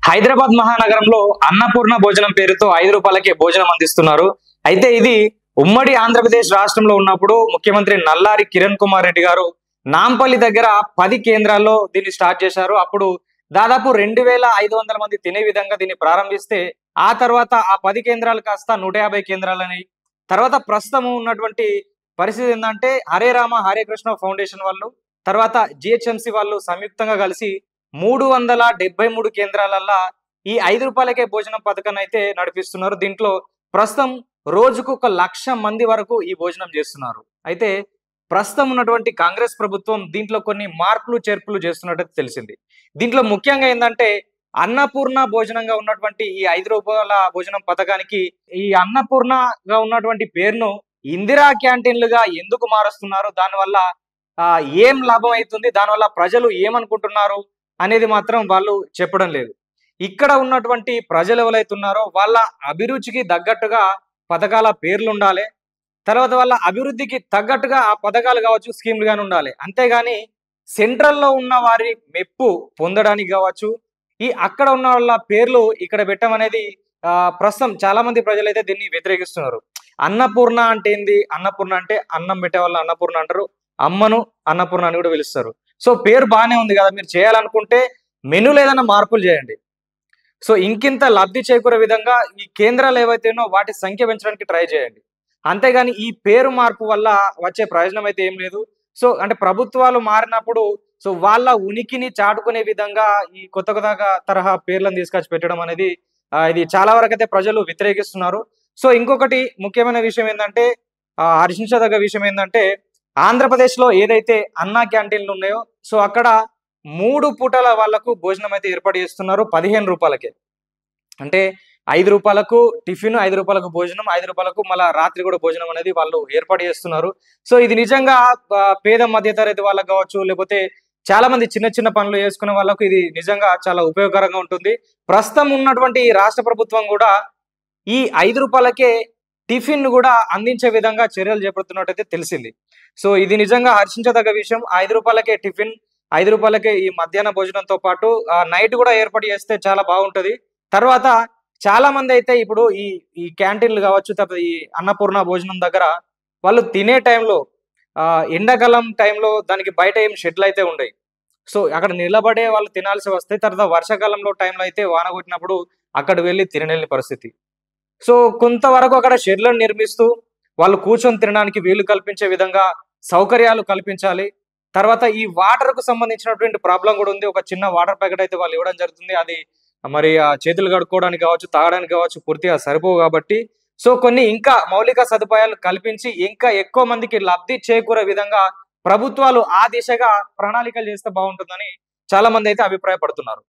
హైదరాబాద్ మహానగరంలో అన్నపూర్ణ భోజనం పేరుతో ₹5కే భోజనం అందిస్తున్నారు. అయితే ఇది ఉమ్మడి ఆంధ్రప్రదేశ్ రాష్ట్రంలో ఉన్నప్పుడు ముఖ్యమంత్రి నల్లారి కిరణ్ కుమార్ రెడ్డి గారు నాంపల్లి దగ్గర 10 కేంద్రాల్లో దీన్ని స్టార్ట్ చేశారు. అప్పుడు దాదాపు 2500 మంది తినే విధంగా దీన్ని ప్రారంభిస్తే ఆ తర్వాత ఆ 10 కేంద్రాలు కాస్త 150 కేంద్రాలని తర్వాత ప్రస్తుతం ఉన్నటువంటి పరిస్థితి ఏంటంటే హరే రామ హరే కృష్ణ ఫౌండేషన్ వాళ్ళు తర్వాత జిహెచ్ఎంసి వాళ్ళు సంయుక్తంగా కలిసి 373 కేంద్రాలల్లా ఈ ₹5కే భోజనం పథకాన్ని అయితే నడిపిస్తున్నారు. దీంట్లో ప్రస్తుతం రోజుకు 1,00,000 మంది వరకు ఈ భోజనం చేస్తున్నారు. అయితే ప్రస్తుతం ఉన్నటువంటి కాంగ్రెస్ ప్రభుత్వం దీంట్లో కొన్ని మార్పులు చేర్పులు చేస్తున్నట్టు తెలిసింది. దీంట్లో ముఖ్యంగా ఏంటంటే అన్నపూర్ణ భోజనంగా ఉన్నటువంటి ఈ ₹5 భోజనం పథకానికి ఈ అన్నపూర్ణగా ఉన్నటువంటి పేరును ఇందిరా క్యాంటీన్లుగా ఎందుకు మారుస్తున్నారు? దానివల్ల ఏం లాభం అవుతుంది? దానివల్ల ప్రజలు ఏమనుకుంటున్నారు అనేది మాత్రం వాళ్ళు చెప్పడం లేదు. ఇక్కడ ఉన్నటువంటి ప్రజలు ఎవరైతే ఉన్నారో వాళ్ళ అభిరుచికి తగ్గట్టుగా పథకాల పేర్లు ఉండాలి. తర్వాత వాళ్ళ అభివృద్ధికి తగ్గట్టుగా ఆ పథకాలు కావచ్చు, స్కీమ్లు గాని ఉండాలి. అంతేగాని సెంట్రల్‌లో ఉన్న వారి మెప్పు పొందడానికి కావచ్చు, ఈ అక్కడ ఉన్న వాళ్ళ పేర్లు ఇక్కడ పెట్టమనేది ప్రస్తుతం చాలా మంది ప్రజలైతే దీన్ని వ్యతిరేకిస్తున్నారు. అన్నపూర్ణ అంటే ఏంది? అన్నపూర్ణ అంటే అన్నం పెట్టే వాళ్ళని అన్నపూర్ణ అంటారు. అమ్మను అన్నపూర్ణ అని కూడా పిలుస్తారు. సో పేరు బానే ఉంది కదా! మీరు చేయాలనుకుంటే మెనూలో ఏదైనా మార్పులు చేయండి. సో ఇంకింత లబ్ధి చేకూరే విధంగా ఈ కేంద్రాలు ఏవైతేనో వాటి సంఖ్య పెంచడానికి ట్రై చేయండి. అంతేగాని ఈ పేరు మార్పు వల్ల వచ్చే ప్రయోజనం అయితే ఏం లేదు. సో అంటే ప్రభుత్వాలు మారినప్పుడు సో వాళ్ళ ఉనికిని చాటుకునే విధంగా ఈ కొత్త తరహా పేర్లను తీసుకొచ్చి పెట్టడం అనేది ఇది చాలా వరకైతే ప్రజలు వ్యతిరేకిస్తున్నారు. సో ఇంకొకటి ముఖ్యమైన విషయం ఏందంటే హర్షించదగ్గ విషయం ఏందంటే ఆంధ్రప్రదేశ్‌లో ఏదైతే అన్నా క్యాంటీన్‌లు ఉన్నాయో సో అక్కడ 3 పూటల వాళ్ళకు భోజనం అయితే ఏర్పాటు చేస్తున్నారు ₹15కే. అంటే ₹5కు టిఫిన్, ₹5కు భోజనం, ₹5కు మళ్ళా రాత్రి కూడా భోజనం అనేది వాళ్ళు ఏర్పాటు చేస్తున్నారు. సో ఇది నిజంగా పేద మధ్యతరగతి వాళ్ళకి కావచ్చు, లేకపోతే చాలా మంది చిన్న చిన్న పనులు చేసుకునే వాళ్ళకు ఇది నిజంగా చాలా ఉపయోగకరంగా ఉంటుంది. ప్రస్తుతం ఉన్నటువంటి ఈ రాష్ట్ర ప్రభుత్వం కూడా ఈ ₹5కే టిఫిన్ కూడా అందించే విధంగా చర్యలు చేపడుతున్నట్టయితే తెలిసింది. సో ఇది నిజంగా హర్షించదగ్గ విషయం. ₹5కే టిఫిన్, ₹5కే ఈ మధ్యాహ్న భోజనంతో పాటు నైట్ కూడా ఏర్పాటు చేస్తే చాలా బాగుంటది. తర్వాత చాలా మంది అయితే ఇప్పుడు ఈ ఈ క్యాంటీన్‌లు కావచ్చు, తర్వాత ఈ అన్నపూర్ణ భోజనం దగ్గర వాళ్ళు తినే టైంలో ఎండాకాలం టైంలో దానికి బయట ఏం షెడ్‌లు అయితే ఉండయి. సో అక్కడ నిలబడే వాళ్ళు తినాల్సి వస్తే తర్వాత వర్షాకాలంలో టైంలో అయితే వాన కొట్టినప్పుడు అక్కడ వెళ్లి తినలేని పరిస్థితి. సో కొంతవరకు అక్కడ షెడ్‌లను నిర్మిస్తూ వాళ్ళు కూర్చొని తినడానికి వీలు కల్పించే విధంగా సౌకర్యాలు కల్పించాలి. తర్వాత ఈ వాటర్‌కు సంబంధించినటువంటి ప్రాబ్లమ్ కూడా ఉంది. ఒక చిన్న వాటర్ ప్యాకెట్ అయితే వాళ్ళు ఇవ్వడం జరుగుతుంది. అది మరి చేతులు కడుక్కోవడానికి కావచ్చు, తాగడానికి కావచ్చు పూర్తిగా సరిపోవు కాబట్టి సో కొన్ని ఇంకా మౌలిక సదుపాయాలు కల్పించి ఇంకా ఎక్కువ మందికి లబ్ధి చేకూరే విధంగా ప్రభుత్వాలు ఆ దిశగా ప్రణాళికలు చేస్తే బాగుంటుందని చాలా మంది అయితే అభిప్రాయపడుతున్నారు.